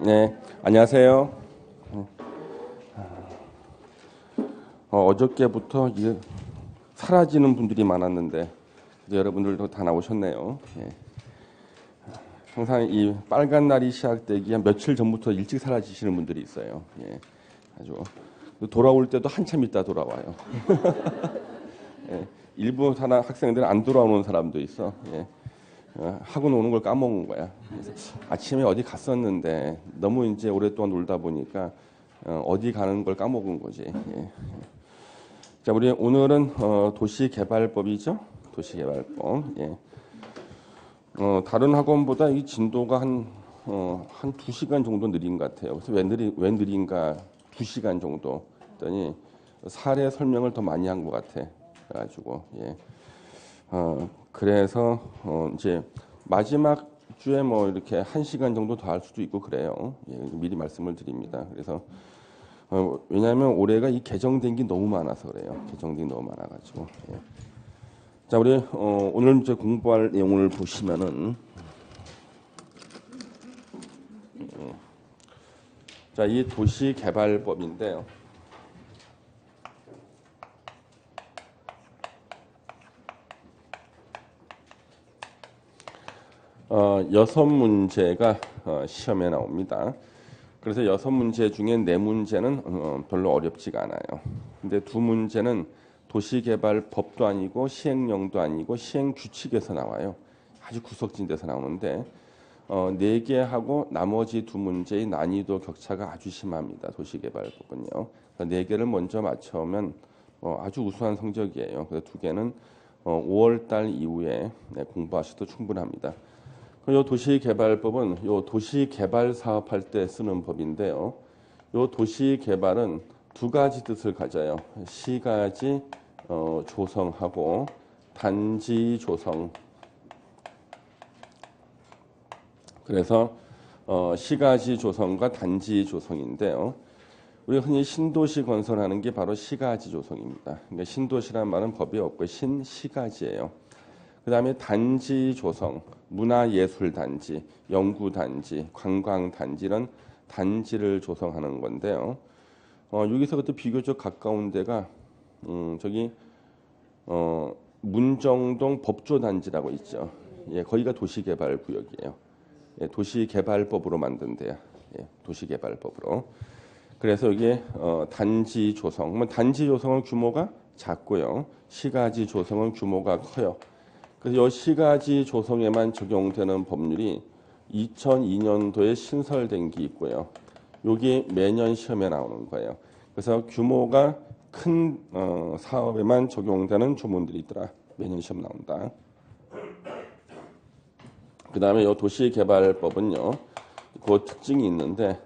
네, 안녕하세요. 어저께부터 사라지는 분들이 많았는데 이제 여러분들도 다 나오셨네요. 예. 항상 이 빨간 날이 시작되기 한 며칠 전부터 일찍 사라지시는 분들이 있어요. 예. 아주 돌아올 때도 한참 있다 돌아와요. 예. 일부 학생들은 안 돌아오는 사람도 있어. 예. 학원 오는 걸 까먹은 거야. 그래서 아침에 어디 갔었는데 너무 이제 오랫동안 놀다 보니까 어디 가는 걸 까먹은 거지. 예. 자, 우리 오늘은 도시개발법이죠. 도시개발법. 예. 다른 학원보다 이 진도가 한 2시간 정도 느린 것 같아요. 그래서 왜 느린가 2시간 정도 했더니 사례 설명을 더 많이 한 것 같아. 그래가지고 예. 그래서 이제 마지막 주에 뭐 이렇게 1시간 정도 더 할 수도 있고 그래요. 예, 미리 말씀을 드립니다. 그래서 왜냐하면 올해가 이 개정된 게 너무 많아서 그래요. 개정된 게 너무 많아가지고. 예. 자, 우리 오늘 이제 공부할 내용을 보시면은 자, 이 도시개발법인데요. 여섯 문제가 시험에 나옵니다. 그래서 6문제 중에 4문제는 별로 어렵지가 않아요. 근데 2문제는 도시개발법도 아니고 시행령도 아니고 시행규칙에서 나와요. 아주 구석진 데서 나오는데 4개하고 나머지 2문제의 난이도 격차가 아주 심합니다. 도시개발법은요. 4개를 먼저 맞춰오면 아주 우수한 성적이에요. 그래서 2개는 5월 달 이후에 공부하셔도 충분합니다. 이 도시개발법은 요 도시개발 사업할 때 쓰는 법인데요. 요 도시개발은 2가지 뜻을 가져요. 시가지 조성하고 단지 조성. 그래서 시가지 조성과 단지 조성인데요. 우리가 흔히 신도시 건설하는 게 바로 시가지 조성입니다. 그러니까 신도시란 말은 법이 없고 신시가지예요. 그 다음에 단지 조성, 문화예술단지, 연구단지, 관광단지 이런 단지를 조성하는 건데요. 여기서 그때 비교적 가까운 데가 저기 문정동 법조단지라고 있죠. 예, 거기가 도시개발구역이에요. 예, 도시개발법으로 만든 데야. 예, 도시개발법으로. 그래서 이게 단지 조성. 그러면 단지 조성은 규모가 작고요. 시가지 조성은 규모가 커요. 그래서 이 시가지 조성에만 적용되는 법률이 2002년도에 신설된 게 있고요. 여기 매년 시험에 나오는 거예요. 그래서 규모가 큰 사업에만 적용되는 조문들이 있더라. 매년 시험 나온다. 그 다음에 이 도시개발법은요. 그 특징이 있는데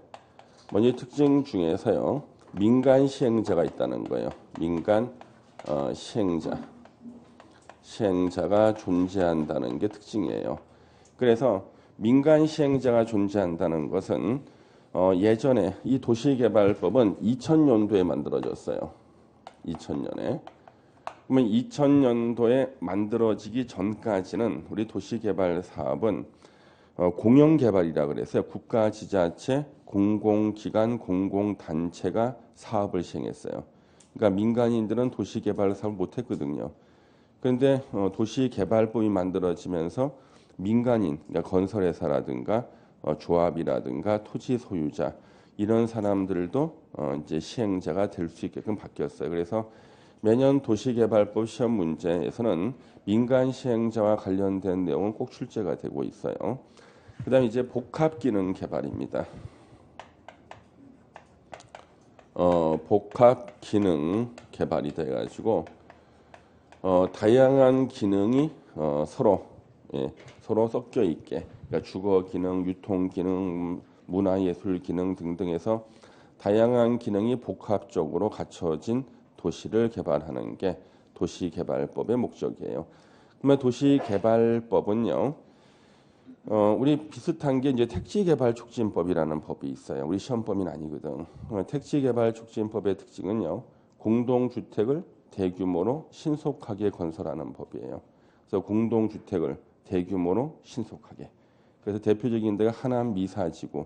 먼저 특징 중에서요. 민간 시행자가 있다는 거예요. 민간 시행자가 존재한다는 게 특징이에요. 그래서 민간 시행자가 존재한다는 것은 예전에 이 도시개발법은 2000년도에 만들어졌어요. 2000년에. 그러면 2000년도에 만들어지기 전까지는 우리 도시개발 사업은 공영개발이라 그래서 국가, 지자체, 공공기관, 공공단체가 사업을 시행했어요. 그러니까 민간인들은 도시개발 사업을 못했거든요. 그런데 도시개발법이 만들어지면서 민간인, 그러니까 건설회사라든가 조합이라든가 토지 소유자 이런 사람들도 이제 시행자가 될 수 있게끔 바뀌었어요. 그래서 매년 도시개발법 시험 문제에서는 민간 시행자와 관련된 내용은 꼭 출제가 되고 있어요. 그다음 이제 복합기능 개발입니다. 복합기능 개발이 돼가지고 다양한 기능이 서로 섞여 있게, 그러니까 주거 기능, 유통 기능, 문화예술 기능 등등해서 다양한 기능이 복합적으로 갖춰진 도시를 개발하는 게 도시개발법의 목적이에요. 그러면 도시개발법은요, 우리 비슷한 게 이제 택지개발촉진법이라는 법이 있어요. 우리 시험법은 아니거든. 택지개발촉진법의 특징은요, 공동주택을 대규모로 신속하게 건설하는 법이에요. 그래서 공동주택을 대규모로 신속하게. 그래서 대표적인 데가 하남 미사지구.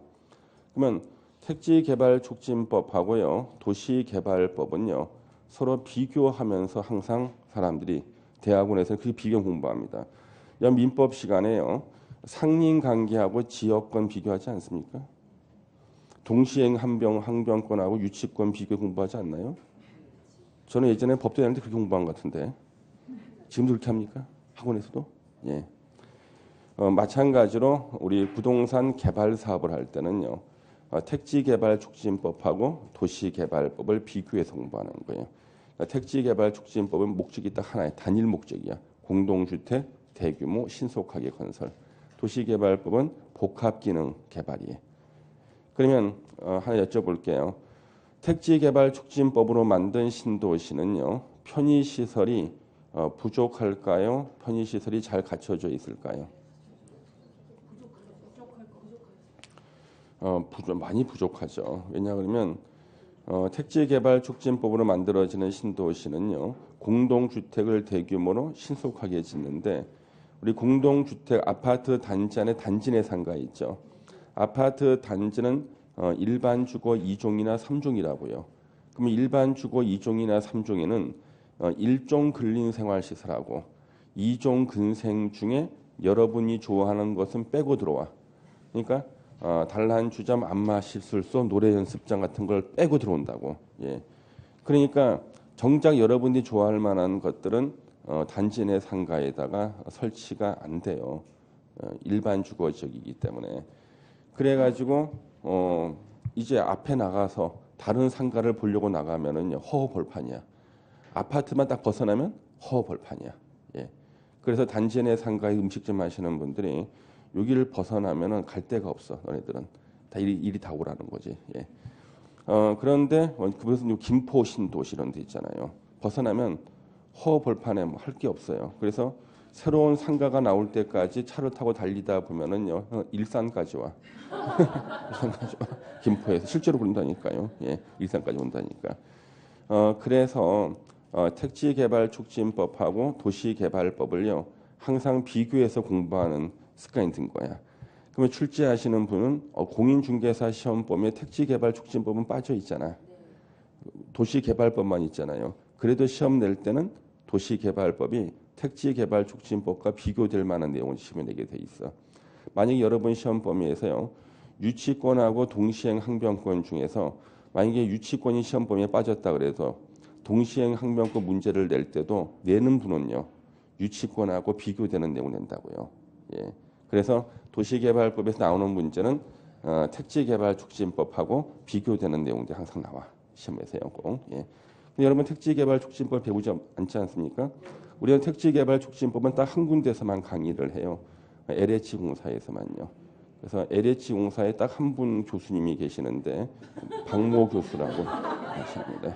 그러면 택지개발촉진법하고요, 도시개발법은요 서로 비교하면서 항상 사람들이 대학원에서 그렇게 비교 공부합니다. 민법 시간에요 상린관계하고 지역권 비교하지 않습니까? 동시행 항변권하고 유치권 비교 공부하지 않나요? 저는 예전에 법대 다닐 때 그렇게 공부한 것 같은데 지금도 그렇게 합니까? 학원에서도? 예. 마찬가지로 우리 부동산 개발 사업을 할 때는요. 택지개발촉진법하고 도시개발법을 비교해서 공부하는 거예요. 그러니까 택지개발촉진법은 목적이 딱 하나의 단일 목적이야. 공동주택, 대규모, 신속하게 건설. 도시개발법은 복합기능 개발이에요. 그러면 하나 여쭤볼게요. 택지개발촉진법으로 만든 신도시는요. 편의시설이 부족할까요? 편의시설이 잘 갖춰져 있을까요? 많이 부족하죠. 왜냐하면 택지개발촉진법으로 만들어지는 신도시는요. 공동주택을 대규모로 신속하게 짓는데 우리 공동주택 아파트 단지 안에 단지 내 상가 있죠. 아파트 단지는 일반 주거 2종이나 3종이라고요. 그러면 일반 주거 2종이나 3종에는 1종 근린생활시설하고 2종 근생 중에 여러분이 좋아하는 것은 빼고 들어와. 그러니까 단란주점, 안마시술소, 노래 연습장 같은 걸 빼고 들어온다고. 예. 그러니까 정작 여러분이 좋아할 만한 것들은 단지 내 상가에다가 설치가 안 돼요. 일반 주거 지역이기 때문에. 그래가지고 이제 앞에 나가서 다른 상가를 보려고 나가면은 허허벌판이야. 아파트만 딱 벗어나면 허허벌판이야. 예. 그래서 단지 내 상가에 음식점 하시는 분들이 여기를 벗어나면은 갈 데가 없어. 너네들은 다 일이 다 오라는 거지. 예. 그런데 무슨 김포 신도시 이런 데 있잖아요. 벗어나면 허허벌판에 뭐 할 게 없어요. 그래서 새로운 상가가 나올 때까지 차를 타고 달리다 보면은요 일산까지 와. 일산까지 와. 김포에서 실제로 그런다니까요. 예, 일산까지 온다니까. 그래서 택지개발촉진법하고 도시개발법을요 항상 비교해서 공부하는 습관이 든 거야. 그러면 출제하시는 분은 공인중개사 시험 보면 택지개발촉진법은 빠져 있잖아. 도시개발법만 있잖아요. 그래도 시험 낼 때는 도시개발법이 택지개발촉진법과 비교될 만한 내용을 시험에 내게 돼 있어. 만약에 여러분 시험 범위에서요 유치권하고 동시행 항변권 중에서 만약에 유치권이 시험 범위에 빠졌다 그래서 동시행 항변권 문제를 낼 때도 내는 분은요 유치권하고 비교되는 내용을 낸다고요. 예. 그래서 도시개발법에서 나오는 문제는 택지개발촉진법하고 비교되는 내용들이 항상 나와 시험에서요. 꼭. 예. 근데 여러분 택지개발촉진법 배우지 않지 않습니까? 우리가 택지개발촉진법은 딱 한 군데서만 강의를 해요. LH공사에서만요. 그래서 LH공사에 딱 한 분 교수님이 계시는데 박모 교수라고 하십니다.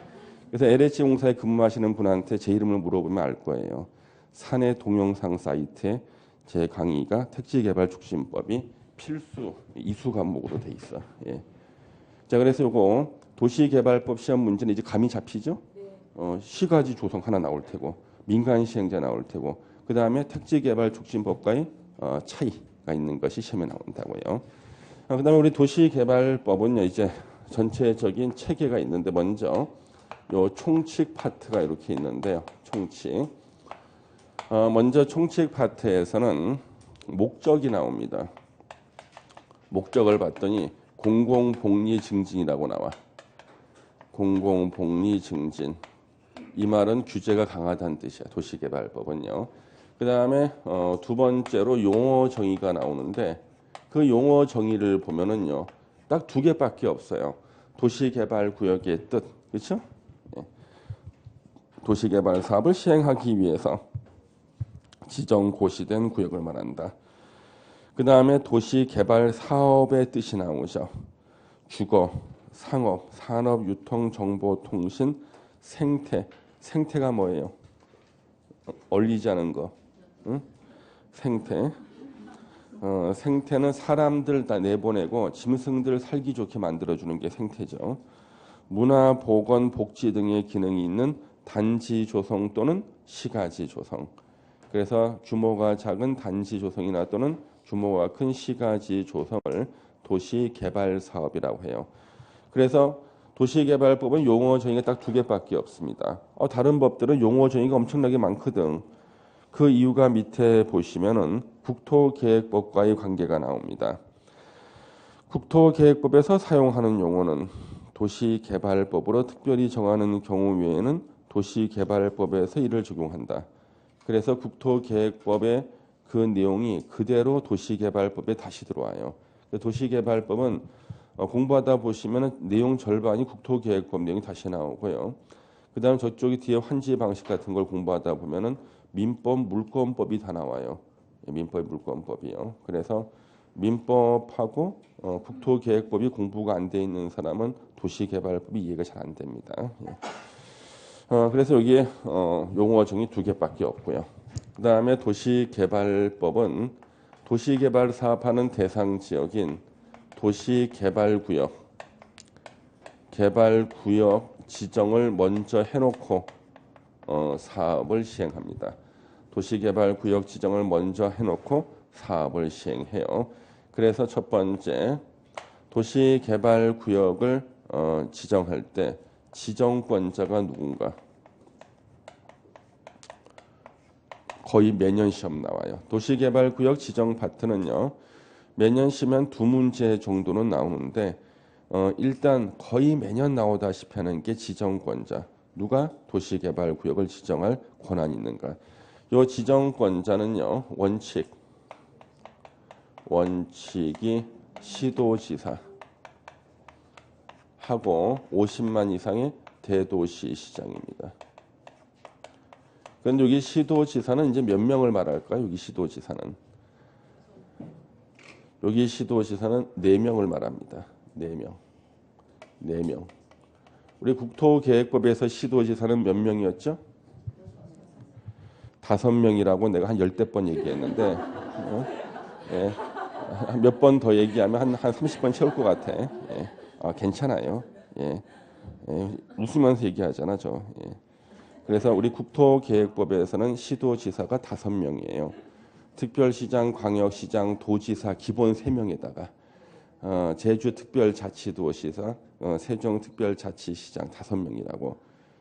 그래서 LH공사에 근무하시는 분한테 제 이름을 물어보면 알 거예요. 사내 동영상 사이트에 제 강의가 택지개발촉진법이 필수 이수 과목으로 돼 있어. 예. 자, 그래서 요거 도시개발법 시험 문제는 이제 감이 잡히죠? 시가지 조성 하나 나올 테고 민간 시행자 나올 테고 그 다음에 택지개발촉진법과의 차이가 있는 것이 시험에 나온다고요. 그 다음에 우리 도시개발법은요 이제 전체적인 체계가 있는데 먼저 요 총칙 파트가 이렇게 있는데요. 총칙. 먼저 총칙 파트에서는 목적이 나옵니다. 목적을 봤더니 공공복리 증진이라고 나와. 공공복리 증진. 이 말은 규제가 강하다는 뜻이야. 도시개발법은요. 그 다음에 두 번째로 용어 정의가 나오는데 그 용어 정의를 보면은요. 딱 두 개밖에 없어요. 도시개발구역의 뜻. 그렇죠? 예. 도시개발 사업을 시행하기 위해서 지정 고시된 구역을 말한다. 그 다음에 도시개발 사업의 뜻이 나오죠. 주거, 상업, 산업, 유통, 정보, 통신, 생태. 생태가 뭐예요? 얼리지 않은 거. 응? 생태. 생태는 사람들 다 내보내고 짐승들 살기 좋게 만들어주는 게 생태죠. 문화, 보건, 복지 등의 기능이 있는 단지 조성 또는 시가지 조성. 그래서 규모가 작은 단지 조성이나 또는 규모가 큰 시가지 조성을 도시개발사업이라고 해요. 그래서 도시개발법은 용어 정의가 딱 두 개밖에 없습니다. 다른 법들은 용어 정의가 엄청나게 많거든. 그 이유가 밑에 보시면은 국토계획법과의 관계가 나옵니다. 국토계획법에서 사용하는 용어는 도시개발법으로 특별히 정하는 경우 외에는 도시개발법에서 이를 적용한다. 그래서 국토계획법의 그 내용이 그대로 도시개발법에 다시 들어와요. 도시개발법은 공부하다 보시면 내용 절반이 국토계획법 내용이 다시 나오고요. 그 다음 저쪽에 뒤에 환지 방식 같은 걸 공부하다 보면은 민법, 물권법이 다 나와요. 민법, 물권법이요. 그래서 민법하고 국토계획법이 공부가 안 돼 있는 사람은 도시개발법이 이해가 잘 안 됩니다. 그래서 여기에 용어 정의 두 개밖에 없고요. 그 다음에 도시개발법은 도시개발 사업하는 대상 지역인 도시개발구역, 개발구역 지정을 먼저 해놓고 사업을 시행합니다. 도시개발구역 지정을 먼저 해놓고 사업을 시행해요. 그래서 첫 번째 도시개발구역을 지정할 때 지정권자가 누군가? 거의 매년 시험 나와요. 도시개발구역 지정 파트는요. 매년 시면 두 문제 정도는 나오는데 일단 거의 매년 나오다시피 하는 게 지정권자. 누가 도시개발구역을 지정할 권한이 있는가? 이 지정권자는요. 원칙이 시도지사 하고 50만 이상의 대도시시장입니다. 그런데 여기 시도지사는 이제 몇 명을 말할까요? 여기 시도지사는 4명을 말합니다. 4명. 우리 국토계획법에서 시도지사는 몇 명이었죠? 5명이라고 내가 한 10대 번 얘기했는데 몇 번 더 얘기하면 한 30번 채울 것 같아. 괜찮아요. 웃으면서 얘기하잖아, 저. 그래서 우리 국토계획법에서는 시도지사가 5명이에요. 특별시장, 광역시장, 도지사 기본 3명에다가 제주특별자치도시사, 세종특별자치시장 5명이라고.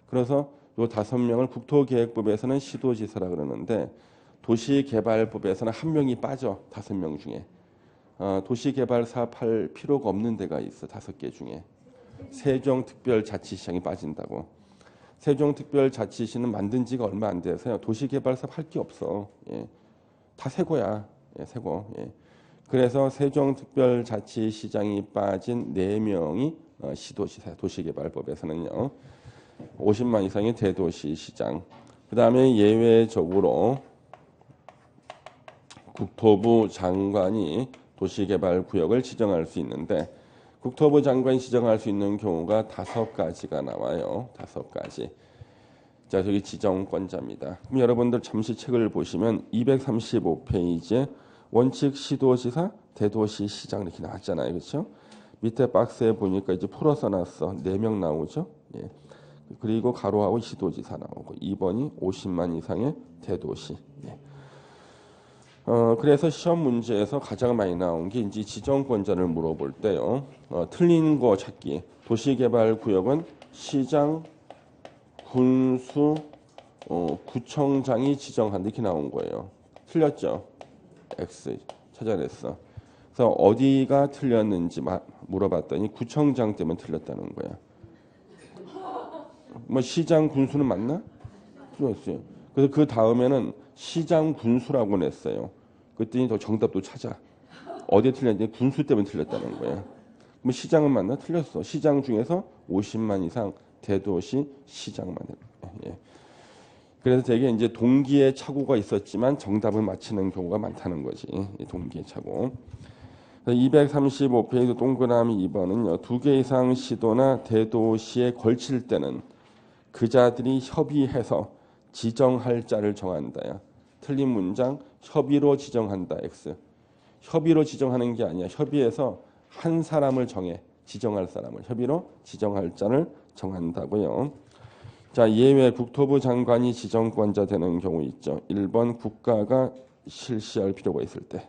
그래서 이 5명을 국토계획법에서는 시도지사라 그러는데 도시개발법에서는 1명이 빠져. 5명 중에. 도시개발 사업할 필요가 없는 데가 있어. 5개 중에. 세종특별자치시장이 빠진다고. 세종특별자치시는 만든 지가 얼마 안 돼서요. 도시개발 사업 할 게 없어. 다 새고야. 새고. 그래서 세종특별자치시장이 빠진 4명이 시도지사. 도시개발법에서는요. 50만 이상의 대도시시장. 그 다음에 예외적으로 국토부 장관이 도시개발구역을 지정할 수 있는데 국토부 장관이 지정할 수 있는 경우가 5가지가 나와요. 5가지. 자, 저기 지정권자입니다. 그럼 여러분들 잠시 책을 보시면 235페이지에 원칙 시도지사, 대도시시장 이렇게 나왔잖아요. 그렇죠? 밑에 박스에 보니까 이제 풀어서 놨어. 4명 나오죠? 그리고 가로하고 시도지사 나오고 2번이 50만 이상의 대도시. 그래서 시험 문제에서 가장 많이 나온 게 이제 지정권자를 물어볼 때요. 틀린 거 찾기. 도시개발구역은 시장, 군수, 구청장이 지정한다 이렇게 나온 거예요. 틀렸죠? X 찾아냈어. 그래서 어디가 틀렸는지 물어봤더니 구청장 때문에 틀렸다는 거야. 뭐 시장, 군수는 맞나? 틀렸어요. 그래서 그 다음에는 시장 군수라고 냈어요. 그랬더니 더 정답도 찾아. 어디에 틀렸는지 군수 때문에 틀렸다는 거야. 뭐 시장은 맞나? 틀렸어. 시장 중에서 50만 이상 대도시 시장만. 그래서 되게 이제 동기의 착오가 있었지만 정답을 맞히는 경우가 많다는 거지. 동기의 착오. 235페이지 동그라미 2번은요. 2개 이상 시도나 대도시에 걸칠 때는 그자들이 협의해서 지정할 자를 정한다야. 틀린 문장 협의로 지정한다. X. 협의로 지정하는 게 아니야. 협의해서 한 사람을 정해. 지정할 사람을. 협의로 지정할 자를 정한다고요. 자, 예외 국토부 장관이 지정권자 되는 경우 있죠. 1번 국가가 실시할 필요가 있을 때.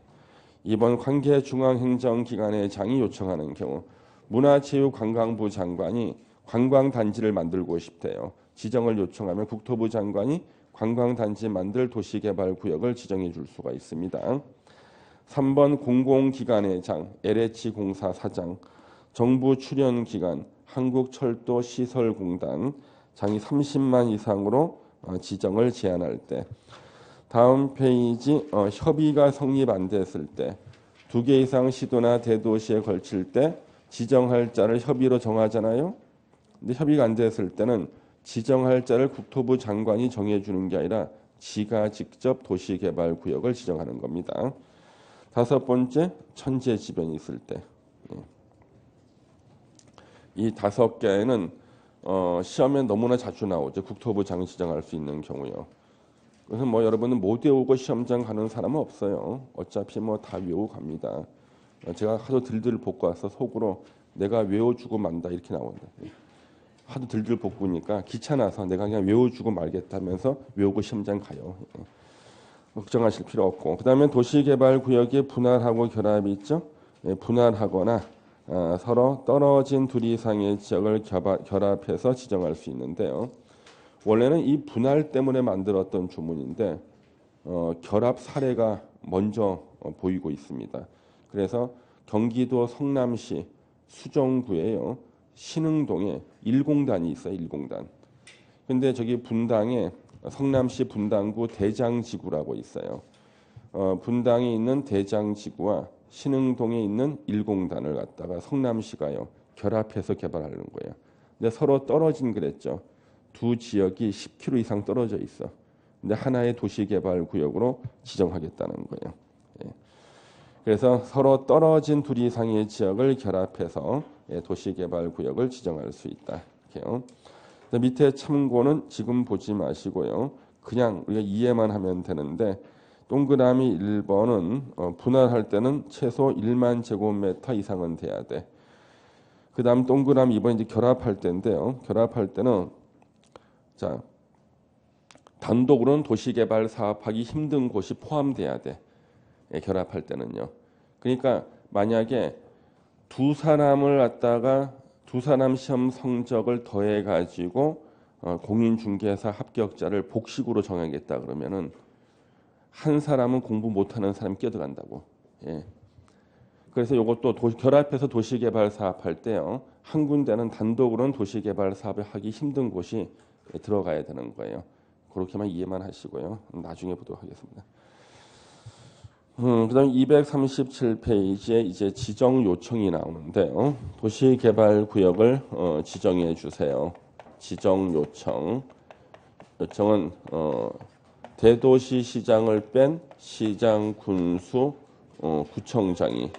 이번 관계중앙행정기관의 장이 요청하는 경우 문화체육관광부 장관이 관광단지를 만들고 싶대요. 지정을 요청하면 국토부 장관이 관광단지 만들 도시개발구역을 지정해 줄 수가 있습니다. 3번 공공기관의 장, LH공사 사장, 정부 출연기관, 한국철도시설공단 장이 30만 이상으로 지정을 제한할 때, 다음 페이지 협의가 성립 안 됐을 때, 2개 이상 시도나 대도시에 걸칠 때 지정할 자를 협의로 정하잖아요. 근데 협의가 안 됐을 때는 지정할 자를 국토부 장관이 정해주는 게 아니라 지가 직접 도시개발구역을 지정하는 겁니다. 5번째, 천재지변이 있을 때. 이 5개는 시험에 너무나 자주 나오죠. 국토부 장 지정할 수 있는 경우요. 그래서 뭐 여러분은 못 외우고 시험장 가는 사람은 없어요. 어차피 뭐 다 외우고 갑니다. 제가 하도 들들 볶고 와서 속으로 내가 외워주고 만다 이렇게 나온다. 하도 들들 볶으니까 귀찮아서 내가 그냥 외워주고 말겠다면서 외우고 시험장 가요. 걱정하실 필요 없고. 그 다음에 도시개발구역에 분할하고 결합이 있죠. 분할하거나 서로 떨어진 둘 이상의 지역을 결합해서 지정할 수 있는데요. 원래는 이 분할 때문에 만들었던 주문인데 결합 사례가 먼저 보이고 있습니다. 그래서 경기도 성남시 수정구에요. 신흥동에 1공단이 있어요. 1공단. 근데 저기 분당에 성남시 분당구 대장지구라고 있어요. 분당에 있는 대장지구와 신흥동에 있는 1공단을 갖다가 성남시가요. 결합해서 개발하는 거예요. 근데 서로 떨어진 그랬죠. 두 지역이 10km 이상 떨어져 있어. 근데 하나의 도시개발구역으로 지정하겠다는 거예요. 예. 그래서 서로 떨어진 둘 이상의 지역을 결합해서 도시개발구역을 지정할 수 있다. 이렇게요. 밑에 참고는 지금 보지 마시고요. 그냥 우리가 이해만 하면 되는데 동그라미 1번은 분할할 때는 최소 1만 제곱미터 이상은 돼야 돼. 그 다음 동그라미 2번 이제 결합할 때인데요. 결합할 때는 자 단독으로는 도시개발 사업하기 힘든 곳이 포함돼야 돼. 결합할 때는요. 그러니까 만약에 두 사람 시험 성적을 더해 가지고 공인중개사 합격자를 복식으로 정하겠다 그러면은 한 사람은 공부 못하는 사람이 끼어들어간다고. 예. 그래서 이것도 결합해서 도시개발 사업할 때요. 한 군데는 단독으로는 도시개발 사업을 하기 힘든 곳이 들어가야 되는 거예요. 그렇게만 이해만 하시고요. 나중에 보도록 하겠습니다. 그다음 237페이지에 이제 지정 요청이 나오는데요. 도시개발구역을 지정해 주세요. 지정 요청. 요청은 대도시시장을 뺀 시장, 군수, 구청장이요.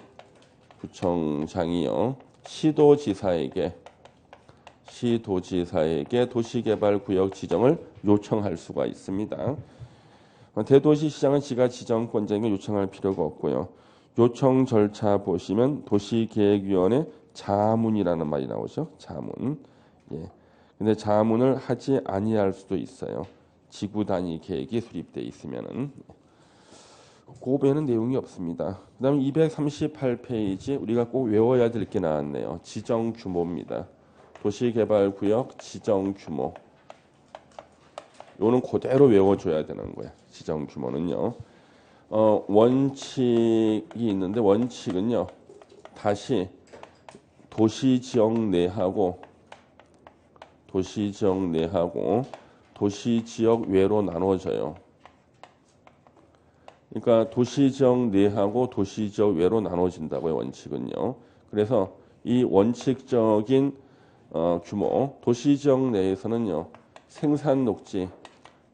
시도지사에게 도시개발구역 지정을 요청할 수가 있습니다. 대도시시장은 지가 지정권자에게 요청할 필요가 없고요. 요청 절차 보시면 도시계획위원회 자문이라는 말이 나오죠. 자문. 예. 근데 자문을 하지 아니할 수도 있어요. 지구 단위 계획이 수립돼 있으면은. 그 외에는 내용이 없습니다. 그다음 238페이지 우리가 꼭 외워야 될 게 나왔네요. 지정 규모입니다. 도시개발구역 지정 규모. 요는 그대로 외워줘야 되는 거야. 지정 규모는요. 원칙이 있는데 원칙은요. 다시 도시지역 내하고 도시지역 외로 나눠져요. 그러니까 도시지역 내하고 도시지역 외로 나눠진다고요. 원칙은요. 그래서 이 원칙적인 규모 도시지역 내에서는요. 생산녹지,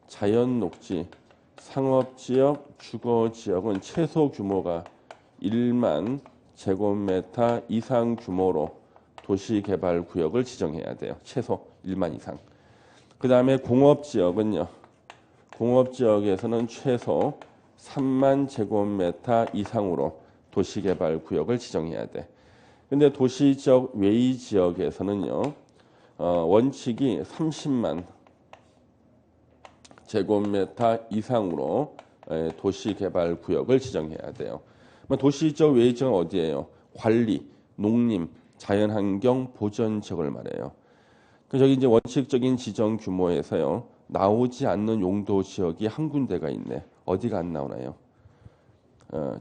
자연녹지, 상업지역, 주거지역은 최소 규모가 1만 제곱미터 이상 규모로 도시개발구역을 지정해야 돼요. 최소 1만 이상. 그 다음에 공업지역은요. 공업지역에서는 최소 3만 제곱미터 이상으로 도시개발구역을 지정해야 돼. 근데 도시지역 외의 지역에서는요. 원칙이 30만 제곱미터 이상으로 도시개발구역을 지정해야 돼요. 도시지역, 외지역은 어디예요? 관리, 농림, 자연환경, 보전지역을 말해요. 저기 이제 원칙적인 지정 규모에서요 나오지 않는 용도 지역이 한 군데가 있네. 어디가 안 나오나요?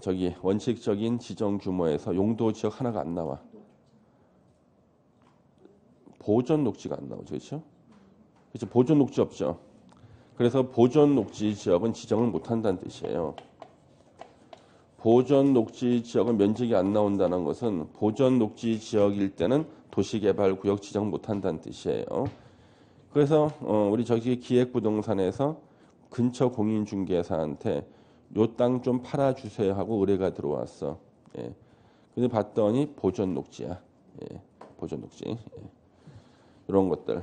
저기 원칙적인 지정 규모에서 용도 지역 하나가 안 나와. 보전 녹지가 안 나오죠, 그렇죠? 그렇죠. 보전 녹지 없죠. 그래서 보전 녹지 지역은 지정을 못 한다는 뜻이에요. 보전 녹지 지역은 면적이 안 나온다는 것은 보전 녹지 지역일 때는 도시개발구역 지정 못 한다는 뜻이에요. 그래서 우리 저기 기획부동산에서 근처 공인중개사한테 요 땅 좀 팔아주세요 하고 의뢰가 들어왔어. 예. 근데 봤더니 보전 녹지야. 예. 보전 녹지. 예. 이런 것들.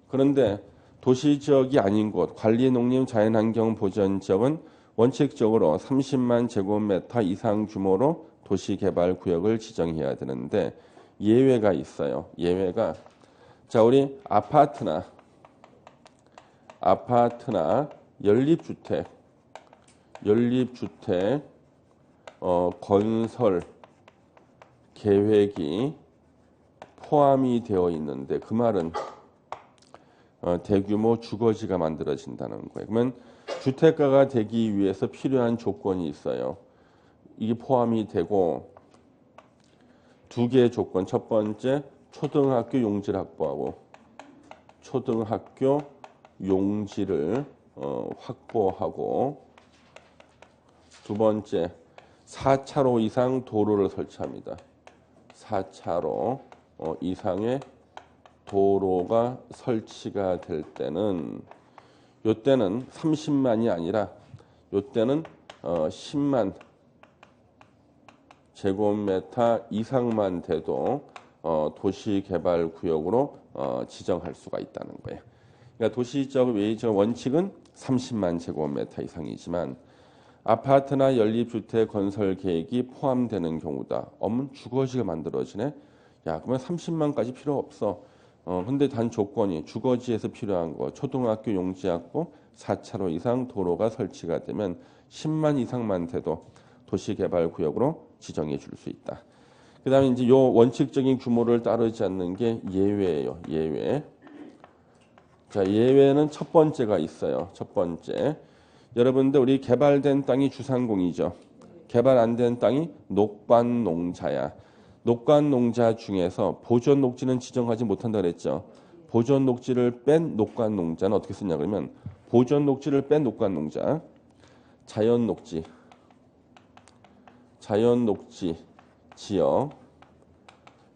그런데 도시지역이 아닌 곳, 관리, 농림, 자연환경 보전 지역은 원칙적으로 30만 제곱미터 이상 규모로 도시개발구역을 지정해야 되는데 예외가 있어요. 예외가 자 우리 아파트나 연립주택 건설 계획이 포함이 되어 있는데 그 말은 대규모 주거지가 만들어진다는 거예요. 그러면 주택가가 되기 위해서 필요한 조건이 있어요. 이게 포함이 되고 두 개의 조건. 첫 번째 초등학교 용지를 확보하고 초등학교 용지를 확보하고 두 번째 4차로 이상 도로를 설치합니다. 4차로 이상의 도로가 설치가 될 때는 요때는 30만이 아니라 요때는 10만 제곱미터 이상만 돼도 도시개발구역으로 지정할 수가 있다는 거예요. 그러니까 도시적 외지적 원칙은 30만 제곱미터 이상이지만 아파트나 연립주택 건설 계획이 포함되는 경우다. 없으면 주거지가 만들어지네. 야, 그러면 30만까지 필요 없어. 근데 단 조건이 주거지에서 필요한 거 초등학교 용지 확보 4차로 이상 도로가 설치가 되면 10만 이상만 돼도 도시개발구역으로 지정해 줄 수 있다. 그 다음에 이제 요 원칙적인 규모를 따르지 않는 게 예외예요. 예외. 자, 예외는 첫 번째가 있어요. 첫 번째. 여러분들 우리 개발된 땅이 주상공이죠. 개발 안 된 땅이 녹반농자야. 녹간농자 중에서 보존 녹지는 지정하지 못한다 그랬죠. 보존 녹지를 뺀 녹간농자는 어떻게 쓰냐 그러면 보존 녹지를 뺀 녹간농자, 자연 녹지 지역,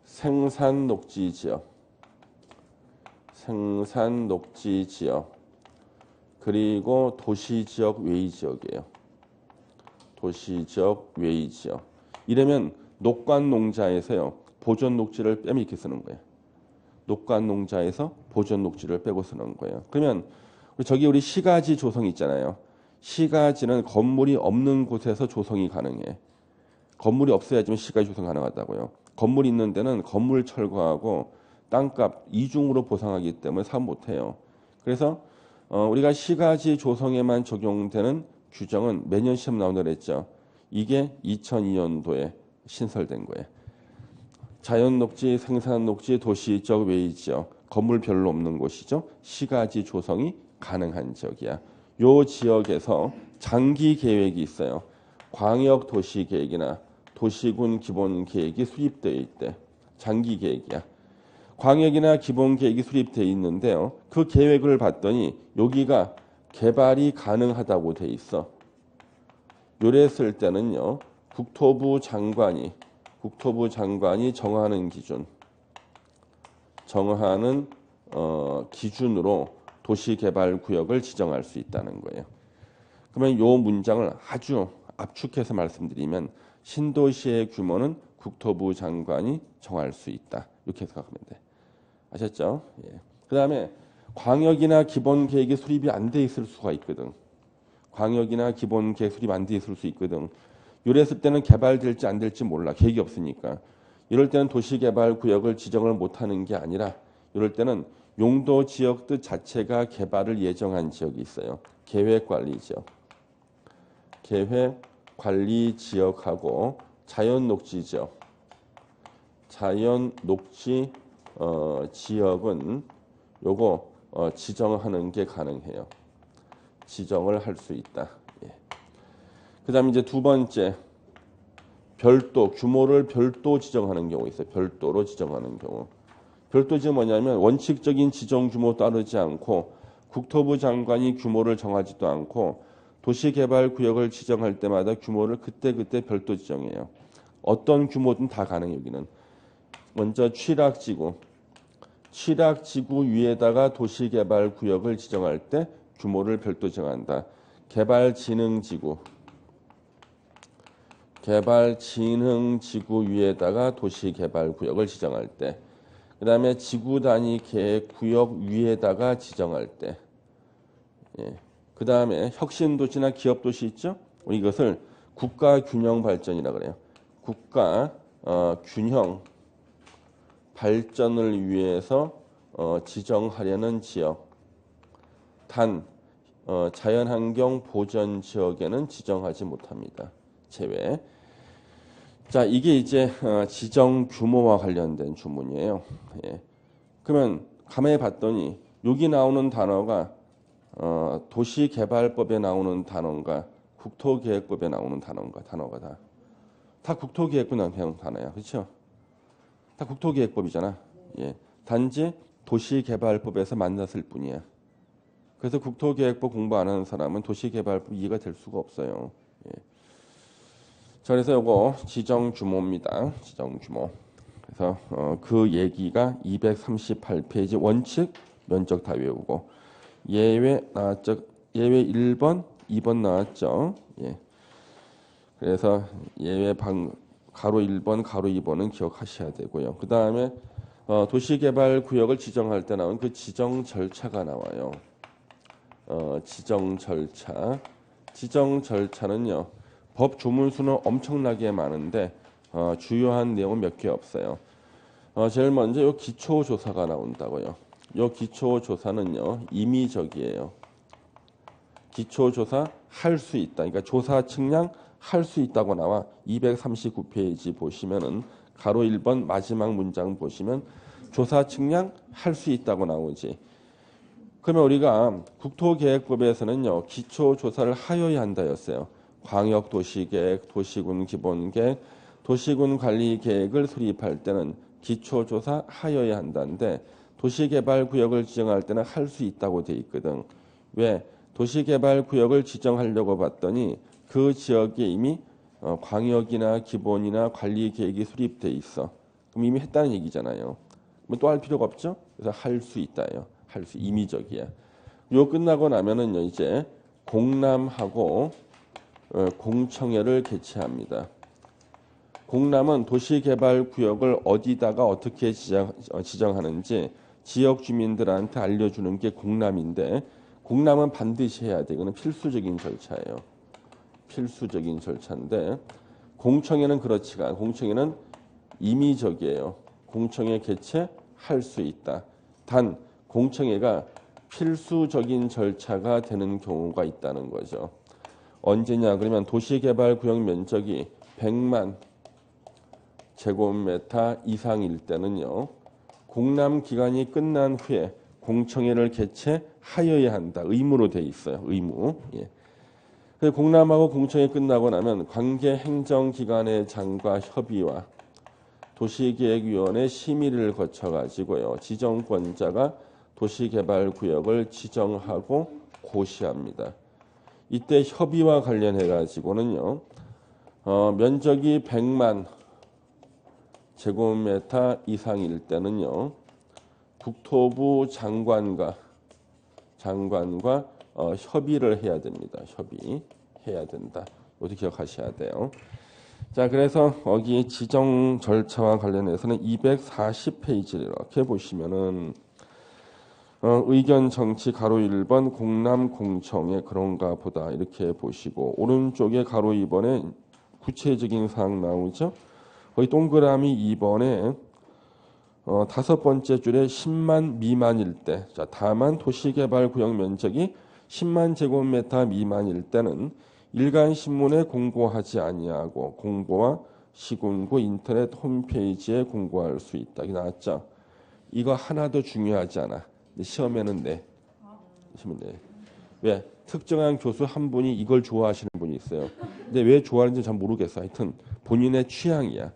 생산 녹지 지역, 그리고 도시 지역 외의 지역이에요. 도시 지역 외의 지역. 이러면 녹관 농자에서요 보존 녹지를 빼면 이렇게 쓰는 거예요. 녹관 농자에서 보존 녹지를 빼고 쓰는 거예요. 그러면 우리 시가지 조성 있잖아요. 시가지는 건물이 없는 곳에서 조성이 가능해. 건물이 없어야지만 시가지 조성 가능하다고요. 건물이 있는 데는 건물 철거하고 땅값 이중으로 보상하기 때문에 사업 못해요. 그래서 우리가 시가지 조성에만 적용되는 규정은 매년 시험 나온다고 했죠. 이게 2002년도에 신설된 거예요. 자연 녹지, 생산 녹지, 도시적 외의 지역, 건물 별로 없는 곳이죠. 시가지 조성이 가능한 지역이야. 요 지역에서 장기 계획이 있어요. 광역 도시 계획이나 도시군 기본 계획이 수립되어 있대. 장기 계획이야. 광역이나 기본 계획이 수립되어 있는데요. 그 계획을 봤더니 여기가 개발이 가능하다고 돼 있어. 요랬을 때는요. 국토부 장관이 정하는 기준으로 도시개발구역을 지정할 수 있다는 거예요. 그러면 요 문장을 아주 압축해서 말씀드리면 신도시의 규모는 국토부 장관이 정할 수 있다. 이렇게 생각하면 돼. 아셨죠? 예. 그 다음에 광역이나 기본계획이 수립이 안 돼 있을 수가 있거든. 광역이나 기본계획 수립 안 돼 있을 수 있거든. 이랬을 때는 개발될지 안 될지 몰라. 계획이 없으니까. 이럴 때는 도시개발구역을 지정을 못하는 게 아니라 이럴 때는 용도 지역 뜻 자체가 개발을 예정한 지역이 있어요. 계획관리 지역. 관리 지역하고 자연 녹지 지역, 자연 녹지 지역은 요거 지정하는 게 가능해요. 지정을 할 수 있다. 예. 그다음에 이제 두 번째, 별도, 규모를 별도 지정하는 경우 있어요. 별도로 지정하는 경우. 별도 지금 뭐냐면 원칙적인 지정 규모 따르지 않고 국토부 장관이 규모를 정하지도 않고 도시개발구역을 지정할 때마다 규모를 그때그때 별도 지정해요. 어떤 규모든 다 가능해요. 여기는 먼저 취락지구 위에다가 도시개발구역을 지정할 때 규모를 별도 지정한다. 개발진흥지구 위에다가 도시개발구역을 지정할 때, 그 다음에 지구단위 계획구역 위에다가 지정할 때, 예. 그 다음에 혁신도시나 기업도시 있죠? 이것을 국가균형발전이라 그래요. 국가 균형 발전을 위해서 지정하려는 지역. 단 자연환경 보전 지역에는 지정하지 못합니다. 제외. 자, 이게 이제 지정 규모와 관련된 주문이에요. 예. 그러면 가만히 봤더니 여기 나오는 단어가 도시개발법에 나오는 단어인가 국토계획법에 나오는 단어가 다 국토계획법 나오는 단어야. 그렇죠? 다 국토계획법이잖아. 예. 단지 도시개발법에서 만났을 뿐이야. 그래서 국토계획법 공부 안 하는 사람은 도시개발법 이해가 될 수가 없어요. 예. 자, 그래서 이거 지정 규모입니다. 지정 규모. 그래서 그 얘기가 238페이지 원칙 면적 다 외우고 예외 나왔죠. 예외 1번, 2번 나왔죠. 예. 그래서 예외 가로 1번, 가로 2번은 기억하셔야 되고요. 그 다음에 도시개발구역을 지정할 때 나온 그 지정 절차가 나와요. 지정 절차. 지정 절차는요. 법 조문수는 엄청나게 많은데 주요한 내용은 몇 개 없어요. 제일 먼저 요 기초조사가 나온다고요. 요 기초조사는요. 임의적이에요. 기초조사 할 수 있다. 그러니까 조사 측량 할 수 있다고 나와 239페이지 보시면은 가로 1번 마지막 문장 보시면 조사 측량 할 수 있다고 나오지. 그러면 우리가 국토계획법에서는요. 기초조사를 하여야 한다였어요. 광역도시계획, 도시군 기본계획, 도시군 관리계획을 수립할 때는 기초조사 하여야 한다는데 도시개발구역을 지정할 때는 할 수 있다고 돼 있거든. 왜? 도시개발구역을 지정하려고 봤더니 그 지역에 이미 광역이나 기본이나 관리계획이 수립돼 있어. 그럼 이미 했다는 얘기잖아요. 그럼 또 할 필요가 없죠? 그래서 할 수 있다요. 할 수 임의적이야. 요 끝나고 나면은요 이제 공람하고 공청회를 개최합니다. 공람은 도시개발구역을 어디다가 어떻게 지정하는지 지역 주민들한테 알려주는 게 공람인데 공람은 반드시 해야 돼. 이거는 필수적인 절차예요. 필수적인 절차인데 공청회는 그렇지가 않아요. 공청회는 임의적이에요. 공청회 개최할 수 있다. 단 공청회가 필수적인 절차가 되는 경우가 있다는 거죠. 언제냐 그러면 도시개발구역 면적이 100만 제곱미터 이상일 때는요. 공람 기간이 끝난 후에 공청회를 개최하여야 한다. 의무로 돼 있어요. 의무. 예. 공람하고 공청회 끝나고 나면 관계 행정기관의 장과 협의와 도시계획위원회 심의를 거쳐가지고요. 지정권자가 도시개발구역을 지정하고 고시합니다. 이때 협의와 관련해가지고는요. 면적이 100만 제곱미터 이상일 때는요. 국토부 장관과 협의를 해야 됩니다. 협의해야 된다. 이것도 기억하셔야 돼요. 자, 그래서 여기 지정 절차와 관련해서는 240페이지를 이렇게 보시면은 의견 정치 가로 1번 공람 공청회 그런가 보다 이렇게 보시고 오른쪽에 가로 2번에 구체적인 사항 나오죠. 거기 동그라미 2번에 다섯 번째 줄에 10만 미만일 때, 자, 다만 도시개발구역 면적이 10만 제곱미터 미만일 때는 일간 신문에 공고하지 아니하고 공보와 시군구 인터넷 홈페이지에 공고할 수 있다. 이게 나왔죠? 이거 하나도 중요하지 않아. 근데 시험에는 내. 시험에 내. 왜? 특정한 교수 한 분이 이걸 좋아하시는 분이 있어요. 근데 왜 좋아하는지 잘 모르겠어. 하여튼 본인의 취향이야.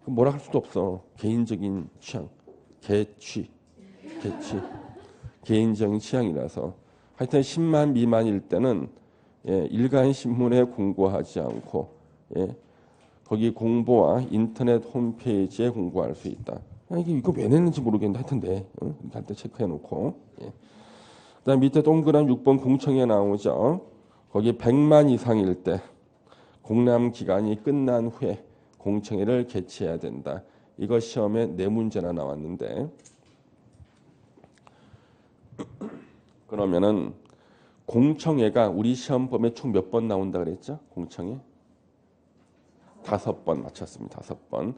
뭐라 할 수도 없어. 개인적인 취향. 개취. 개인적인 취향이라서. 하여튼 10만 미만일 때는 일간 신문에 공고하지 않고 거기 공보와 인터넷 홈페이지에 공고할 수 있다. 이거 왜 냈는지 모르겠는데 하여튼 네. 할 때 체크해 놓고. 그다음 밑에 동그란 6번 공청에 나오죠. 거기 100만 이상일 때 공람 기간이 끝난 후에 공청회를 개최해야 된다. 이거 시험에 네 문제나 나왔는데 그러면은 공청회가 우리 시험 범위에 총 몇 번 나온다 그랬죠? 공청회 5번 맞췄습니다. 5번.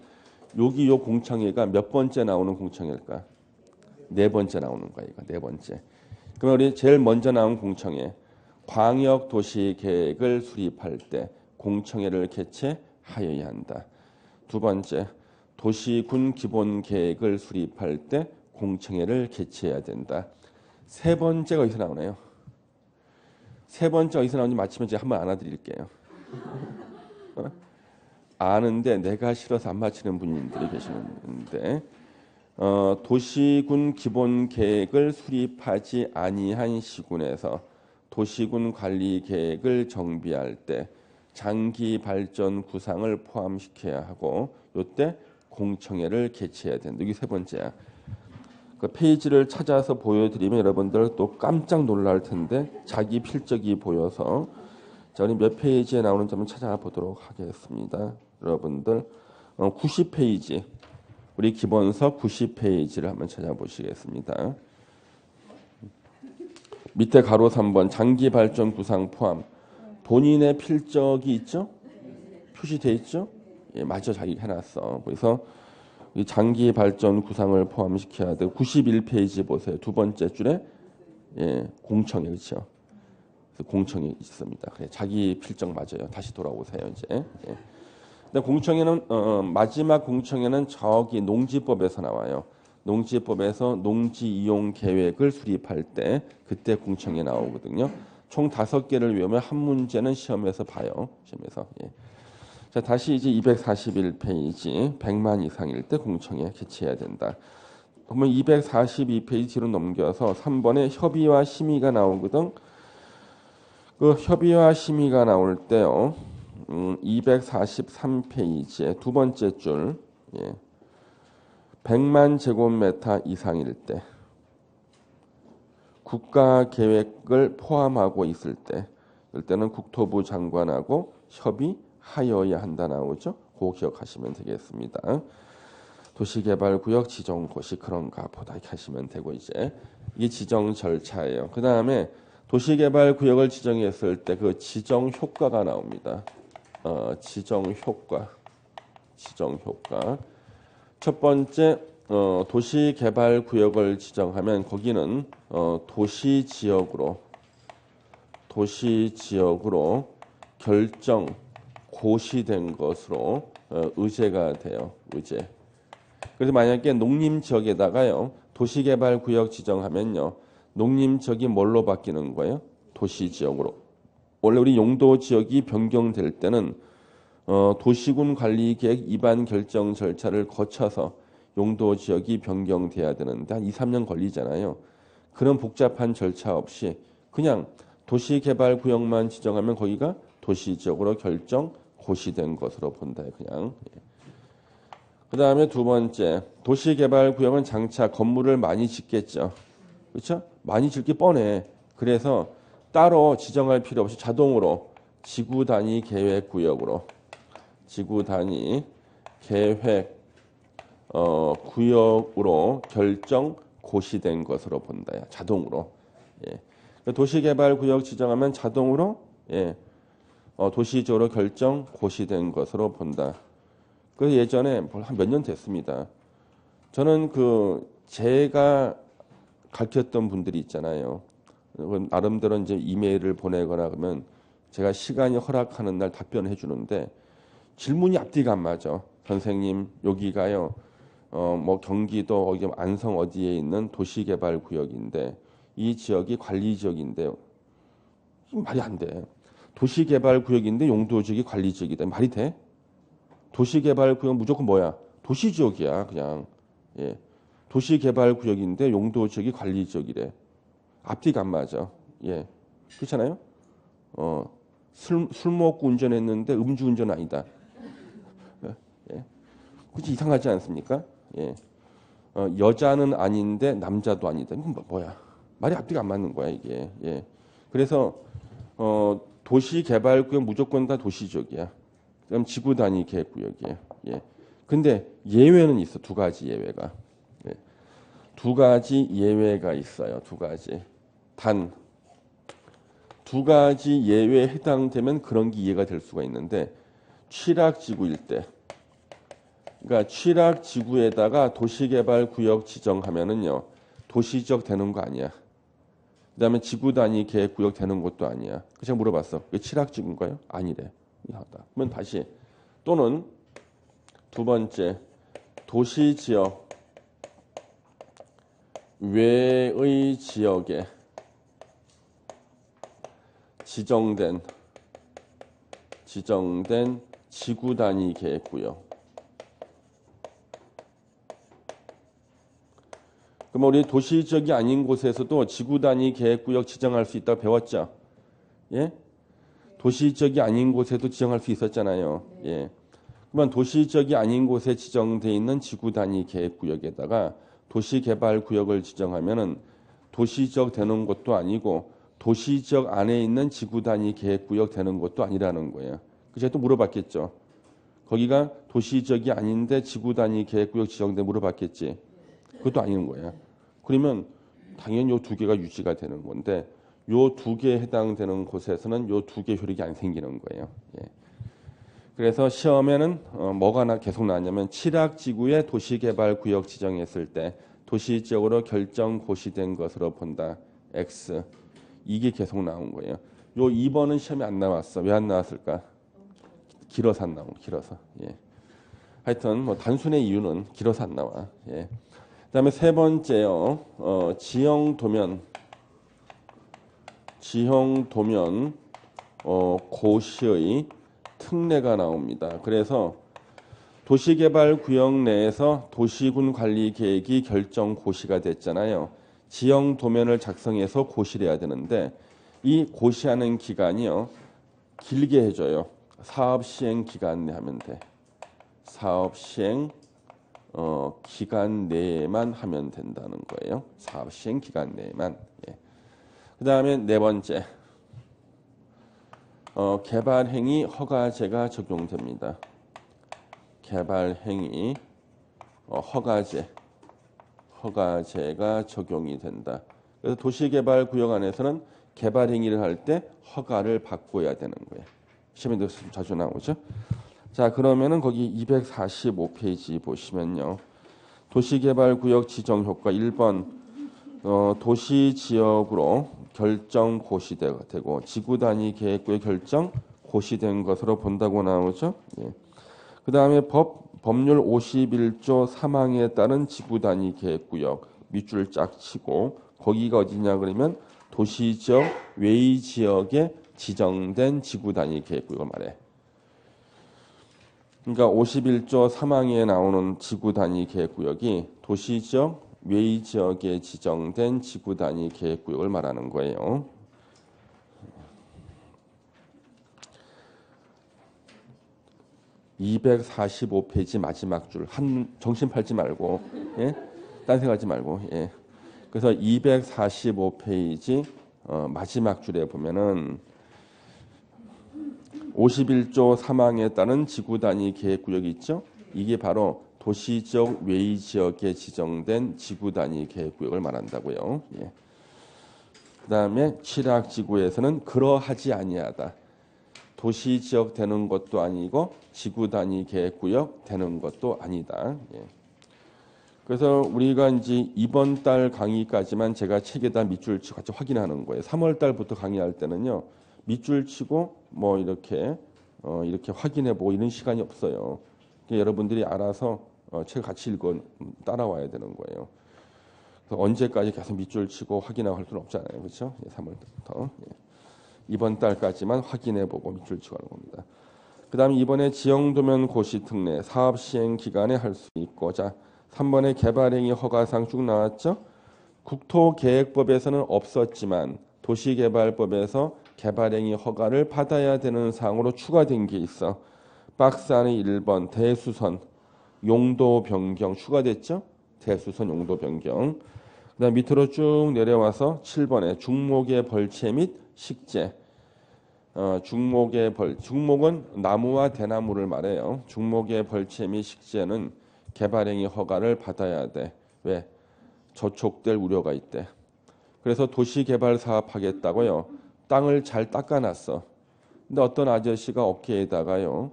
여기 요 공청회가 몇 번째 나오는 공청회일까? 네 번째 나오는 거야. 이거 네 번째. 그러면 우리 제일 먼저 나온 공청회 광역 도시 계획을 수립할 때 공청회를 개최하여야 한다. 두 번째 도시군 기본 계획을 수립할 때 공청회를 개최해야 된다. 세 번째가 어디서 나오나요? 세 번째 어디서 나오는지 맞히면 제가 한번 알아드릴게요. 아는데 내가 싫어서 안 맞히는 분들이 계시는데 도시군 기본 계획을 수립하지 아니한 시군에서 도시군 관리 계획을 정비할 때 장기 발전 구상을 포함시켜야 하고 이때 공청회를 개최해야 된다. 이게 세 번째야. 그 페이지를 찾아서 보여드리면 여러분들 또 깜짝 놀랄 텐데 자기 필적이 보여서 자, 우리 몇 페이지에 나오는지 한번 찾아보도록 하겠습니다. 여러분들 90페이지 우리 기본서 90페이지를 한번 찾아보시겠습니다. 밑에 가로 3번 장기 발전 구상 포함 본인의 필적이 있죠? 표시돼 있죠? 예, 맞아 자기 해놨어. 그래서 이 장기 발전 구상을 포함시켜야 돼. 91페이지 보세요. 두 번째 줄에 공청회 그렇죠? 공청회 있습니다. 그래 자기 필적 맞아요. 다시 돌아오세요 이제. 예. 근데 공청회는 마지막 공청회는 저기 농지법에서 나와요. 농지법에서 농지 이용 계획을 수립할 때 그때 공청회 나오거든요. 총 5개를 외우면 한 문제는 시험에서 봐요. 시험에서. 예. 자, 다시 이제 241페이지 100만 이상일 때 공청회 개최해야 된다. 그러면 242페이지 뒤로 넘겨서 3번에 협의와 심의가 나오거든. 그 협의와 심의가 나올 때요. 243페이지에 두 번째 줄 100만 제곱미터 이상일 때 국가 계획을 포함하고 있을 때 이때는 국토부 장관하고 협의하여야 한다 나오죠. 그거 기억하시면 되겠습니다. 도시개발구역 지정고시 그런가 보다 이렇게 하시면 되고 이제 이게 지정 절차예요. 그 다음에 도시개발구역을 지정했을 때 그 지정 효과가 나옵니다. 지정 효과. 첫 번째 도시개발구역을 지정하면 거기는 도시지역으로 결정 고시된 것으로 의제가 돼요. 의제. 그래서 만약에 농림지역에다가요 도시개발구역 지정하면요 농림지역이 뭘로 바뀌는 거예요? 도시지역으로. 원래 우리 용도지역이 변경될 때는 도시군 관리계획 입안 결정 절차를 거쳐서 용도지역이 변경돼야 되는데 한 2, 3년 걸리잖아요. 그런 복잡한 절차 없이 그냥 도시개발구역만 지정하면 거기가 도시지역으로 결정 고시된 것으로 본다. 그냥. 그 다음에 두 번째 도시개발구역은 장차 건물을 많이 짓겠죠. 그렇죠? 많이 짓기 뻔해. 그래서 따로 지정할 필요 없이 자동으로 지구 단위 계획 구역으로 구역으로 결정 고시된 것으로 본다. 자동으로. 도시개발 구역 지정하면 자동으로 도시적으로 결정 고시된 것으로 본다. 그 예전에 한 몇 년 됐습니다. 저는 제가 가르쳤던 분들이 있잖아요. 나름대로 이제 이메일을 보내거나 그러면 제가 시간이 허락하는 날 답변을 해주는데 질문이 앞뒤가 안 맞아. 선생님 여기가요. 뭐 경기도 어디 안성 어디에 있는 도시개발구역인데 이 지역이 관리지역인데요. 말이 안 돼. 도시개발구역인데 용도지역이 관리지역이다. 말이 돼? 도시개발구역 무조건 뭐야? 도시지역이야 그냥. 예. 도시개발구역인데 용도지역이 관리지역이래. 앞뒤가 안 맞아. 예. 그렇잖아요? 술 먹고 운전했는데 음주운전 아니다. 예. 그치 이상하지 않습니까? 예. 여자는 아닌데 남자도 아니다. 이건 뭐야? 말이 앞뒤가 안 맞는 거야 이게. 예. 그래서 도시개발구역 무조건 다 도시지역이야. 그럼 지구 단위 계획구역이에요. 예. 근데 예외는 있어. 두 가지 예외가. 예. 두 가지 예외가 있어요. 두 가지. 단 두 가지 예외에 해당되면 그런 게 이해가 될 수가 있는데 취락지구일 때, 그러니까 취락지구에다가 도시개발구역 지정하면은요 도시지역 되는 거 아니야. 그다음에 지구 단위 계획구역 되는 것도 아니야. 제가 물어봤어. 왜 취락지구인가요? 아니래. 이하다. 그러면 다시 또는 두 번째 도시지역 외의 지역에 지정된 지구 단위 계획구역. 그럼 우리 도시지역이 아닌 곳에서도 지구 단위 계획구역 지정할 수 있다고 배웠죠? 예? 도시지역이 아닌 곳에도 지정할 수 있었잖아요. 예. 그러면 도시지역이 아닌 곳에 지정돼 있는 지구 단위 계획구역에다가 도시개발구역을 지정하면은 도시지역 되는 것도 아니고 도시지역 안에 있는 지구 단위 계획구역 되는 것도 아니라는 거예요. 제가 또 물어봤겠죠. 거기가 도시지역이 아닌데 지구 단위 계획구역 지정돼 물어봤겠지. 그것도 아닌 거예요. 그러면 당연히 요 두 개가 유지가 되는 건데 요 두 개에 해당되는 곳에서는 요 두 개 효력이 안 생기는 거예요. 예. 그래서 시험에는 뭐가 계속 나왔냐면 취락지구에 도시개발구역 지정했을 때 도시지역으로 결정 고시된 것으로 본다. X. 이게 계속 나온 거예요. 요 2번은 시험에 안 나왔어. 왜 안 나왔을까? 길어서 안 나온 길어서. 예. 하여튼 뭐 단순의 이유는 길어서 안 나와. 예. 그다음에 세 번째요. 지형 도면 고시의 특례가 나옵니다. 그래서 도시개발구역 내에서 도시군 관리 계획이 결정 고시가 됐잖아요. 지형 도면을 작성해서 고시를 해야 되는데 이 고시하는 기간이요. 길게 해줘요. 사업 시행 기간 내 하면 돼. 사업 시행 기간 내에만 하면 된다는 거예요. 사업 시행 기간 내에만. 예. 그 다음에 네 번째. 개발행위 허가제가 적용됩니다. 개발행위 허가제가 적용이 된다. 그래서 도시개발구역 안에서는 개발행위를 할 때 허가를 받고야 되는 거예요. 시험에도 자주 나오죠. 자, 그러면은 거기 245페이지 보시면요. 도시개발구역 지정효과 1번 도시지역으로 결정 고시되고 지구단위 계획구역 결정 고시된 것으로 본다고 나오죠. 예. 그 다음에 법률 51조 3항에 따른 지구단위 계획구역 밑줄 쫙 치고 거기가 어디냐 그러면 도시지역 외의 지역에 지정된 지구단위 계획구역을 말해. 그러니까 51조 3항에 나오는 지구단위 계획구역이 도시지역 외의 지역에 지정된 지구단위 계획구역을 말하는 거예요. (245페이지) 마지막 줄 정신 팔지 말고 예? 딴 생각하지 말고 예. 그래서 245페이지 마지막 줄에 보면은 51조 3항에 따른 지구단위 계획구역이 있죠. 이게 바로 도시지역 외의 지역에 지정된 지구단위 계획구역을 말한다고요. 예. 그 다음에 취락지구에서는 그러하지 아니하다. 도시지역 되는 것도 아니고 지구단위 계획구역 되는 것도 아니다. 예. 그래서 우리가 이제 이번 달 강의까지만 제가 책에다 밑줄 같이 확인하는 거예요. 3월 달부터 강의할 때는요. 밑줄 치고 뭐 이렇게 확인해보고 이런 시간이 없어요. 그러니까 여러분들이 알아서 책 같이 읽어 따라와야 되는 거예요. 그래서 언제까지 계속 밑줄 치고 확인하고 할 수는 없잖아요, 그렇죠? 3월부터 이번 달까지만 확인해보고 밑줄 치고 하는 겁니다. 그다음에 이번에 지형도면 고시 특례 사업 시행 기간에 할 수 있고, 자 3번에 개발행위 허가사항 쭉 나왔죠. 국토계획법에서는 없었지만 도시개발법에서 개발행위 허가를 받아야 되는 사항으로 추가된 게 있어. 박스 안에 1번 대수선 용도 변경 추가됐죠. 대수선 용도 변경. 그다음 밑으로 쭉 내려와서 7번에 중목의 벌채 및 식재. 중목은 나무와 대나무를 말해요. 중목의 벌채 및 식재는 개발행위 허가를 받아야 돼. 왜? 저촉될 우려가 있대. 그래서 도시개발 사업하겠다고요. 땅을 잘 닦아놨어. 근데 어떤 아저씨가 어깨에다가요.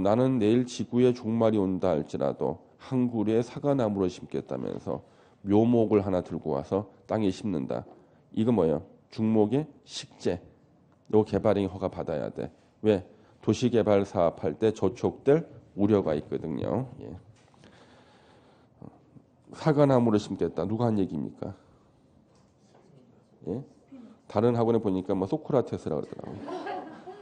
나는 내일 지구에 종말이 온다 할지라도 한 그루에 사과나무를 심겠다면서 묘목을 하나 들고 와서 땅에 심는다. 이거 뭐예요? 중목의 식재. 요 개발행위 허가 받아야 돼. 왜? 도시개발 사업할 때 저촉될 우려가 있거든요. 예. 사과나무를 심겠다. 누가 한 얘기입니까? 예? 다른 학원에 보니까 뭐 소크라테스라고 그러더라고요.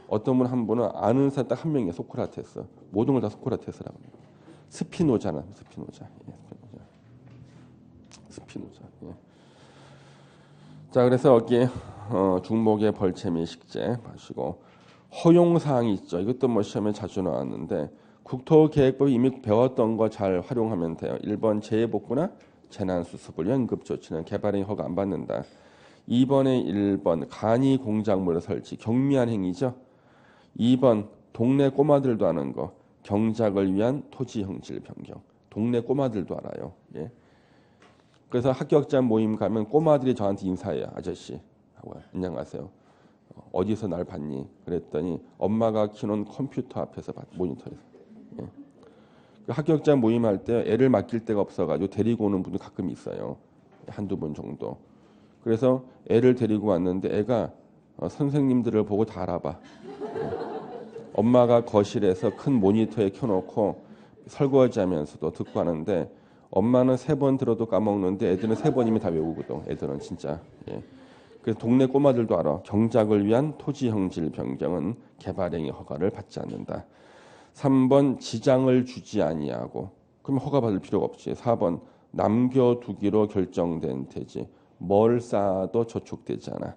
어떤 한 분은 아는 사람 딱 한 명이에요. 소크라테스. 모든 걸 다 소크라테스라고 합니다. 스피노자나 스피노자. 예, 스피노자. 예. 자, 그래서 여기 중목의 벌채 및 식재 마시고 허용 사항이 있죠. 이것도 뭐 시험에 자주 나왔는데 국토계획법 이미 배웠던 거 잘 활용하면 돼요. 1번 재해복구나 재난수습을 연급조치는 개발행위 허가 안 받는다. 2번에 1번 간이 공작물 설치 경미한 행위죠. 2번 동네 꼬마들도 하는 거 경작을 위한 토지 형질 변경. 동네 꼬마들도 알아요. 예. 그래서 합격자 모임 가면 꼬마들이 저한테 인사해요. 아저씨 하고 안녕하세요. 어디서 날 봤니? 그랬더니 엄마가 키우는 컴퓨터 앞에서 모니터에서. 예. 그 합격자 모임할 때 애를 맡길 데가 없어가지고 데리고 오는 분도 가끔 있어요. 한두 분 정도. 그래서 애를 데리고 왔는데 애가 선생님들을 보고 다 알아봐. 예. 엄마가 거실에서 큰 모니터에 켜놓고 설거지하면서도 듣고 하는데 엄마는 3번 들어도 까먹는데 애들은 3번이면 다 외우거든. 애들은 진짜. 예. 그래서 동네 꼬마들도 알아. 경작을 위한 토지 형질 변경은 개발행위 허가를 받지 않는다. 3번 지장을 주지 아니하고 그럼 허가 받을 필요가 없지. 4번 남겨두기로 결정된 태지. 뭘 쌓아도 저촉되지 않아.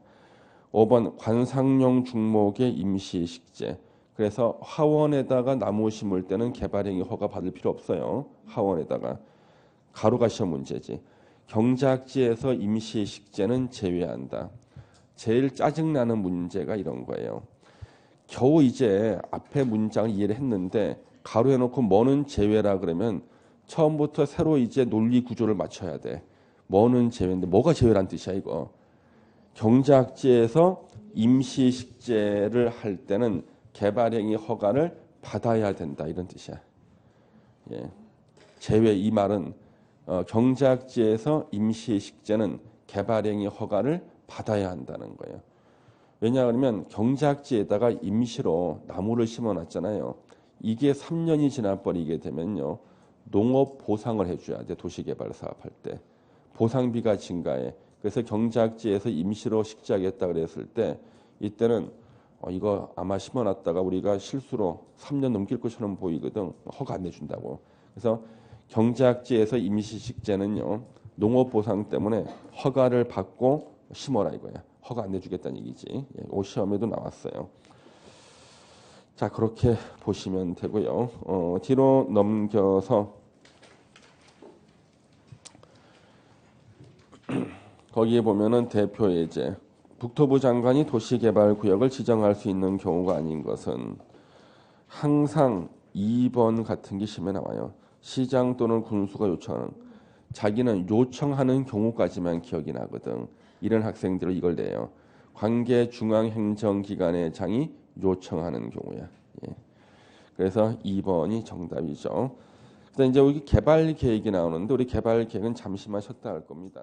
5번 관상용 중목의 임시 식재. 그래서 하원에다가 나무 심을 때는 개발행위 허가 받을 필요 없어요. 하원에다가. 가로가 시험 문제지. 경작지에서 임시 식재는 제외한다. 제일 짜증나는 문제가 이런 거예요. 겨우 이제 앞에 문장을 이해를 했는데 가로 해놓고 뭐는 제외라 그러면 처음부터 새로 이제 논리 구조를 맞춰야 돼. 뭐는 제외인데 뭐가 제외란 뜻이야 이거. 경작지에서 임시 식재를 할 때는 개발행위 허가를 받아야 된다 이런 뜻이야. 예. 제외 이 말은 경작지에서 임시 식재는 개발행위 허가를 받아야 한다는 거예요. 왜냐하면 경작지에다가 임시로 나무를 심어놨잖아요. 이게 3년이 지나버리게 되면요. 농업 보상을 해줘야 돼. 도시개발 사업할 때. 보상비가 증가해. 그래서 경작지에서 임시로 식재하겠다 그랬을 때 이때는 이거 아마 심어놨다가 우리가 실수로 3년 넘길 것처럼 보이거든. 허가 안 내준다고. 그래서 경작지에서 임시 식재는요. 농업 보상 때문에 허가를 받고 심어라 이거야. 허가 안 내주겠다는 얘기지. 오 시험에도 나왔어요. 자 그렇게 보시면 되고요. 뒤로 넘겨서 거기에 보면은 대표 예제. 국토부 장관이 도시개발구역을 지정할 수 있는 경우가 아닌 것은 항상 2번 같은 게 시험에 나와요. 시장 또는 군수가 요청하는 자기는 요청하는 경우까지만 기억이 나거든. 이런 학생들은 이걸 내요. 관계 중앙행정기관의 장이 요청하는 경우야. 예. 그래서 2번이 정답이죠. 그래서 이제 여기 개발 계획이 나오는데 우리 개발 계획은 잠시만 쉬었다 할 겁니다.